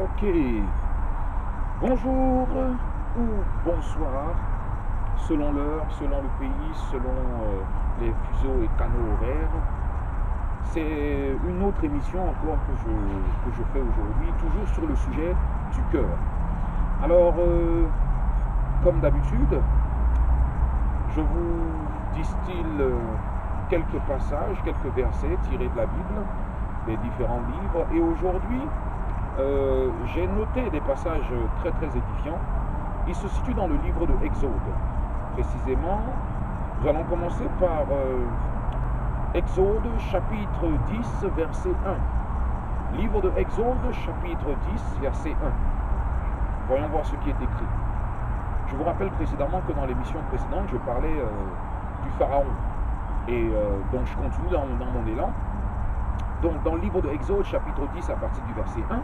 Ok. Bonjour ou bonsoir, selon l'heure, selon le pays, selon les fuseaux et canaux horaires. C'est une autre émission encore que je fais aujourd'hui, toujours sur le sujet du cœur. Alors, comme d'habitude, je vous distille quelques passages, quelques versets tirés de la Bible, des différents livres. Et aujourd'hui, j'ai noté des passages très très édifiants. Ils se situent dans le livre de Exode. Précisément, nous allons commencer par Exode chapitre 10, verset 1. Livre de Exode chapitre 10, verset 1. Voyons voir ce qui est écrit. Je vous rappelle précédemment que dans l'émission précédente, je parlais du Pharaon. Et donc je continue dans mon élan. Donc dans le livre de Exode chapitre 10 à partir du verset 1,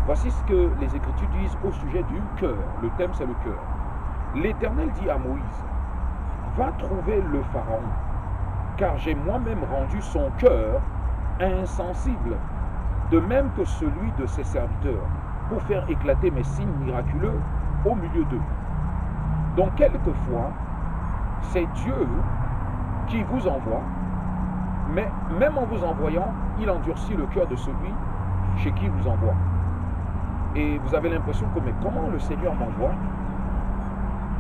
voici ce que les Écritures disent au sujet du cœur. Le thème c'est le cœur. L'Éternel dit à Moïse, va trouver le Pharaon, car j'ai moi-même rendu son cœur insensible, de même que celui de ses serviteurs, pour faire éclater mes signes miraculeux au milieu d'eux. Donc quelquefois, c'est Dieu qui vous envoie, mais même en vous envoyant, il endurcit le cœur de celui chez qui il vous envoie. Et vous avez l'impression que, mais comment le Seigneur m'envoie?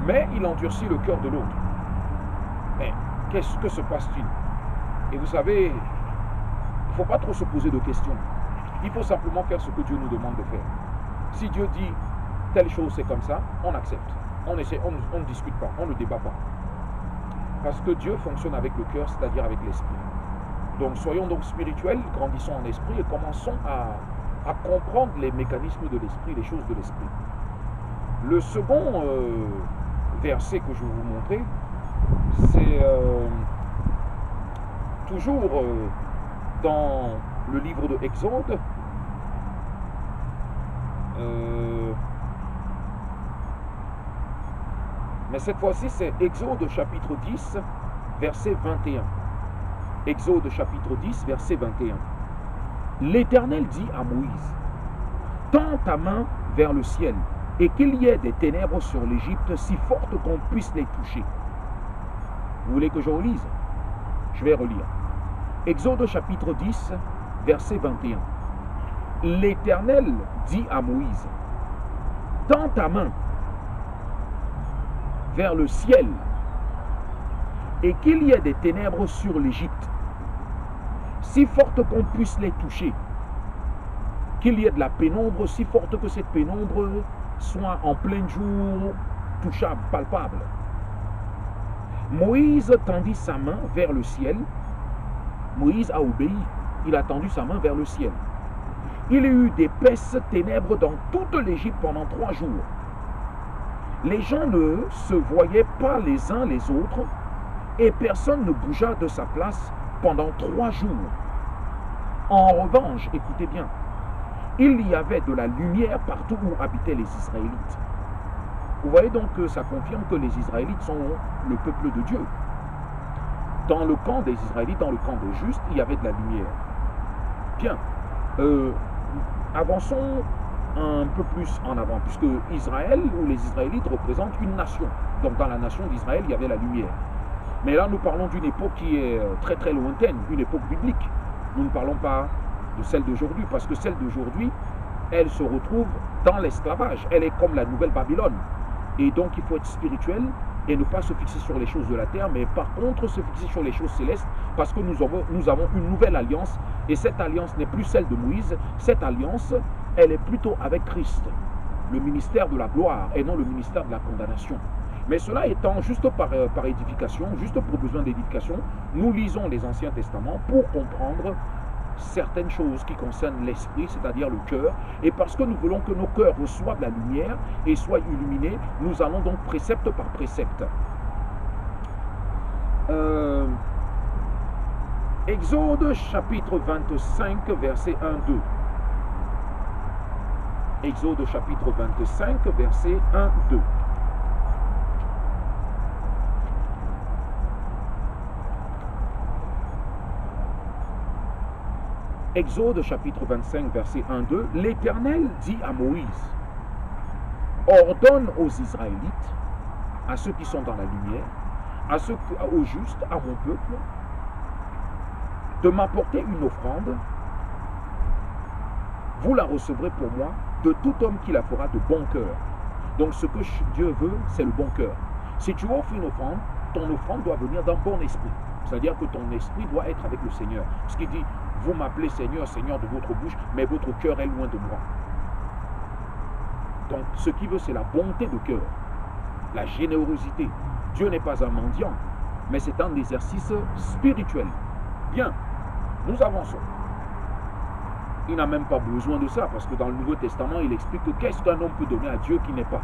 Mais il endurcit le cœur de l'autre. Mais qu'est-ce que se passe-t-il? Et vous savez, il ne faut pas trop se poser de questions. Il faut simplement faire ce que Dieu nous demande de faire. Si Dieu dit telle chose c'est comme ça, on accepte. On ne discute pas, on ne débat pas. Parce que Dieu fonctionne avec le cœur, c'est-à-dire avec l'esprit. Donc soyons donc spirituels, grandissons en esprit et commençons à comprendre les mécanismes de l'esprit, les choses de l'esprit. Le second verset que je vais vous montrer, c'est toujours dans le livre de Exode. Mais cette fois-ci, c'est Exode chapitre 10, verset 21. Exode chapitre 10, verset 21. L'Éternel dit à Moïse, tends ta main vers le ciel, et qu'il y ait des ténèbres sur l'Égypte si fortes qu'on puisse les toucher. Vous voulez que je relise? Je vais relire. Exode chapitre 10, verset 21. L'Éternel dit à Moïse, tends ta main vers le ciel, et qu'il y ait des ténèbres sur l'Égypte, si fortes qu'on puisse les toucher, qu'il y ait de la pénombre, si forte que cette pénombre soit en plein jour, touchable, palpable. Moïse tendit sa main vers le ciel. Moïse a obéi, il a tendu sa main vers le ciel. Il y eut d'épaisses ténèbres dans toute l'Égypte pendant 3 jours. Les gens ne se voyaient pas les uns les autres, et personne ne bougea de sa place pendant 3 jours. En revanche, écoutez bien, il y avait de la lumière partout où habitaient les Israélites. Vous voyez donc que ça confirme que les Israélites sont le peuple de Dieu. Dans le camp des Israélites, dans le camp des justes, il y avait de la lumière. Bien, avançons un peu plus en avant, puisque Israël ou les Israélites représentent une nation. Donc dans la nation d'Israël, il y avait la lumière. Mais là, nous parlons d'une époque qui est très très lointaine, une époque biblique. Nous ne parlons pas de celle d'aujourd'hui, parce que celle d'aujourd'hui, elle se retrouve dans l'esclavage. Elle est comme la nouvelle Babylone. Et donc, il faut être spirituel et ne pas se fixer sur les choses de la terre, mais par contre se fixer sur les choses célestes, parce que nous avons une nouvelle alliance, et cette alliance n'est plus celle de Moïse. Cette alliance, elle est plutôt avec Christ, le ministère de la gloire, et non le ministère de la condamnation. Mais cela étant juste par édification, juste pour besoin d'édification, nous lisons les Anciens Testaments pour comprendre certaines choses qui concernent l'esprit, c'est-à-dire le cœur. Et parce que nous voulons que nos cœurs reçoivent la lumière et soient illuminés, nous allons donc précepte par précepte. Exode chapitre 25, verset 1-2. Exode chapitre 25, verset 1-2. Exode chapitre 25, verset 1-2, l'Éternel dit à Moïse, ordonne aux Israélites, à ceux qui sont dans la lumière, aux justes, à mon peuple, de m'apporter une offrande. Vous la recevrez pour moi de tout homme qui la fera de bon cœur. Donc ce que Dieu veut, c'est le bon cœur. Si tu offres une offrande, ton offrande doit venir d'un bon esprit. C'est-à-dire que ton esprit doit être avec le Seigneur. Ce qui dit, vous m'appelez Seigneur, Seigneur de votre bouche, mais votre cœur est loin de moi. Donc ce qu'il veut, c'est la bonté de cœur, la générosité. Dieu n'est pas un mendiant, mais c'est un exercice spirituel. Bien, nous avançons. Il n'a même pas besoin de ça, parce que dans le Nouveau Testament, il explique que qu'est-ce qu'un homme peut donner à Dieu qui n'est pas.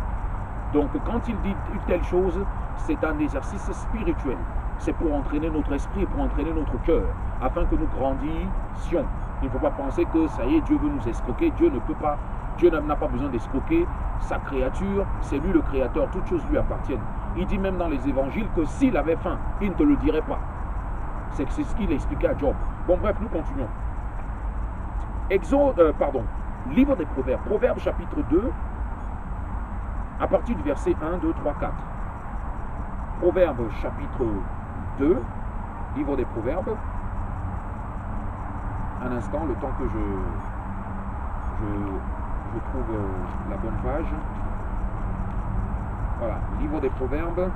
Donc quand il dit une telle chose, c'est un exercice spirituel. C'est pour entraîner notre esprit, pour entraîner notre cœur, afin que nous grandissions. Il ne faut pas penser que ça y est, Dieu veut nous escroquer. Dieu ne peut pas, Dieu n'a pas besoin d'escroquer sa créature, c'est lui le créateur, toutes choses lui appartiennent. Il dit même dans les évangiles que s'il avait faim, il ne te le dirait pas. C'est ce qu'il expliquait à Job. Bon bref, nous continuons. Livre des Proverbes, Proverbes chapitre 2, à partir du verset 1, 2, 3, 4. Proverbes chapitre 2, livre des Proverbes. Un instant, le temps que je trouve la bonne page. Voilà, livre des Proverbes.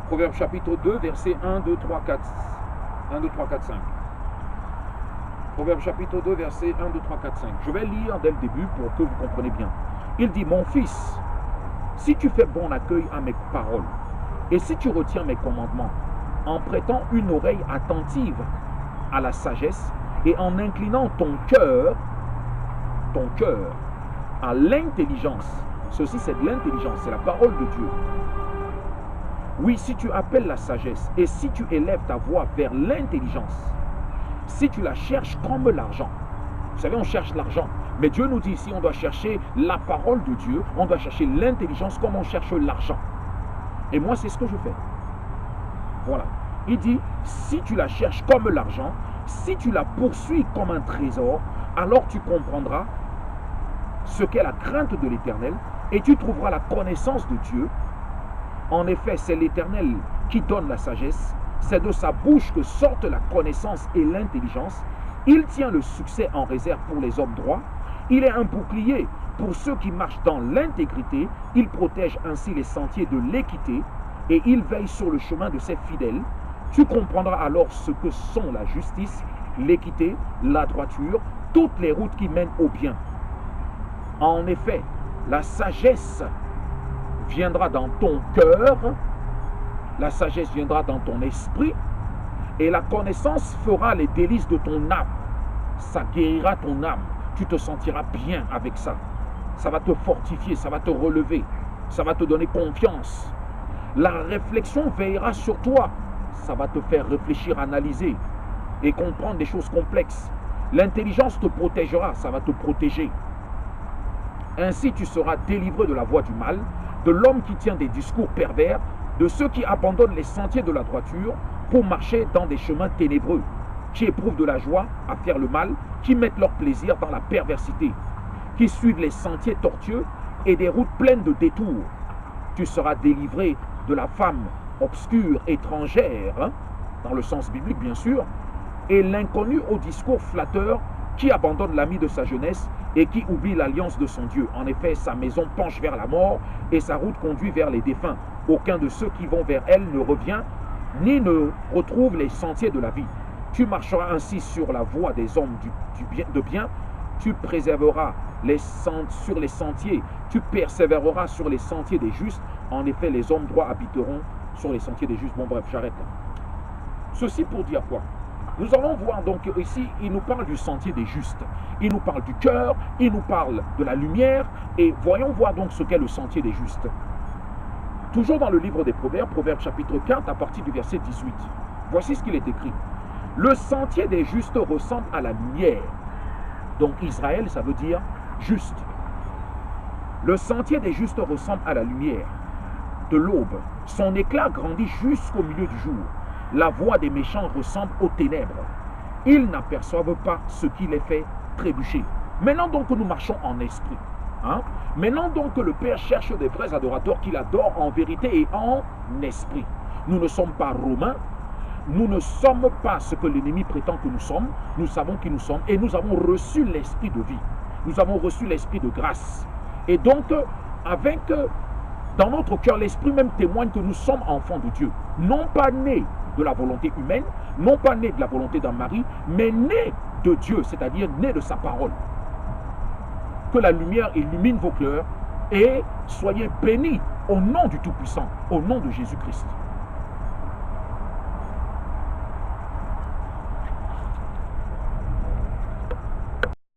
Proverbes chapitre 2, verset 1, 2, 3, 4. 1, 2, 3, 4, 5. Proverbes chapitre 2, verset 1, 2, 3, 4, 5. Je vais lire dès le début pour que vous compreniez bien. Il dit, mon fils, si tu fais bon accueil à mes paroles, et si tu retiens mes commandements, en prêtant une oreille attentive à la sagesse, et en inclinant ton cœur à l'intelligence. Ceci, c'est de l'intelligence, c'est la parole de Dieu. Oui, si tu appelles la sagesse, et si tu élèves ta voix vers l'intelligence, si tu la cherches comme l'argent. Vous savez, on cherche l'argent. Mais Dieu nous dit ici, on doit chercher la parole de Dieu, on doit chercher l'intelligence comme on cherche l'argent. Et moi, c'est ce que je fais. Voilà. Il dit, si tu la cherches comme l'argent, si tu la poursuis comme un trésor, alors tu comprendras ce qu'est la crainte de l'Éternel et tu trouveras la connaissance de Dieu. En effet, c'est l'Éternel qui donne la sagesse. C'est de sa bouche que sortent la connaissance et l'intelligence. Il tient le succès en réserve pour les hommes droits. Il est un bouclier pour ceux qui marchent dans l'intégrité. Il protège ainsi les sentiers de l'équité et il veille sur le chemin de ses fidèles. Tu comprendras alors ce que sont la justice, l'équité, la droiture, toutes les routes qui mènent au bien. En effet, la sagesse viendra dans ton cœur, la sagesse viendra dans ton esprit, et la connaissance fera les délices de ton âme. Ça guérira ton âme. Tu te sentiras bien avec ça. Ça va te fortifier, ça va te relever, ça va te donner confiance. La réflexion veillera sur toi. Ça va te faire réfléchir, analyser et comprendre des choses complexes. L'intelligence te protégera, ça va te protéger. Ainsi tu seras délivré de la voie du mal, de l'homme qui tient des discours pervers, de ceux qui abandonnent les sentiers de la droiture pour marcher dans des chemins ténébreux, qui éprouvent de la joie à faire le mal, qui mettent leur plaisir dans la perversité, qui suivent les sentiers tortueux et des routes pleines de détours. Tu seras délivré de la femme obscure, étrangère, dans le sens biblique bien sûr, et l'inconnu au discours flatteur qui abandonne l'ami de sa jeunesse et qui oublie l'alliance de son Dieu. En effet, sa maison penche vers la mort et sa route conduit vers les défunts. Aucun de ceux qui vont vers elle ne revient ni ne retrouve les sentiers de la vie. Tu marcheras ainsi sur la voie des hommes de bien, tu préserveras sur les sentiers, tu persévéreras sur les sentiers des justes. En effet, les hommes droits habiteront sur les sentiers des justes. Bon bref, j'arrête là. Ceci pour dire quoi? Nous allons voir donc ici, il nous parle du sentier des justes. Il nous parle du cœur, il nous parle de la lumière. Et voyons voir donc ce qu'est le sentier des justes. Toujours dans le livre des Proverbes, Proverbes chapitre 4, à partir du verset 18. Voici ce qu'il est écrit. Le sentier des justes ressemble à la lumière. Donc Israël, ça veut dire juste. Le sentier des justes ressemble à la lumière de l'aube. Son éclat grandit jusqu'au milieu du jour. la voix des méchants ressemble aux ténèbres. Ils n'aperçoivent pas ce qui les fait trébucher. Maintenant donc que nous marchons en esprit. Maintenant donc que le Père cherche des vrais adorateurs qu'il adore en vérité et en esprit. Nous ne sommes pas romains. Nous ne sommes pas ce que l'ennemi prétend que nous sommes. Nous savons qui nous sommes et nous avons reçu l'esprit de vie. Nous avons reçu l'esprit de grâce. Et donc, dans notre cœur, l'esprit même témoigne que nous sommes enfants de Dieu. Non pas nés de la volonté humaine, non pas nés de la volonté d'un mari, mais nés de Dieu, c'est-à-dire nés de sa parole. Que la lumière illumine vos cœurs et soyez bénis au nom du Tout-Puissant, au nom de Jésus-Christ.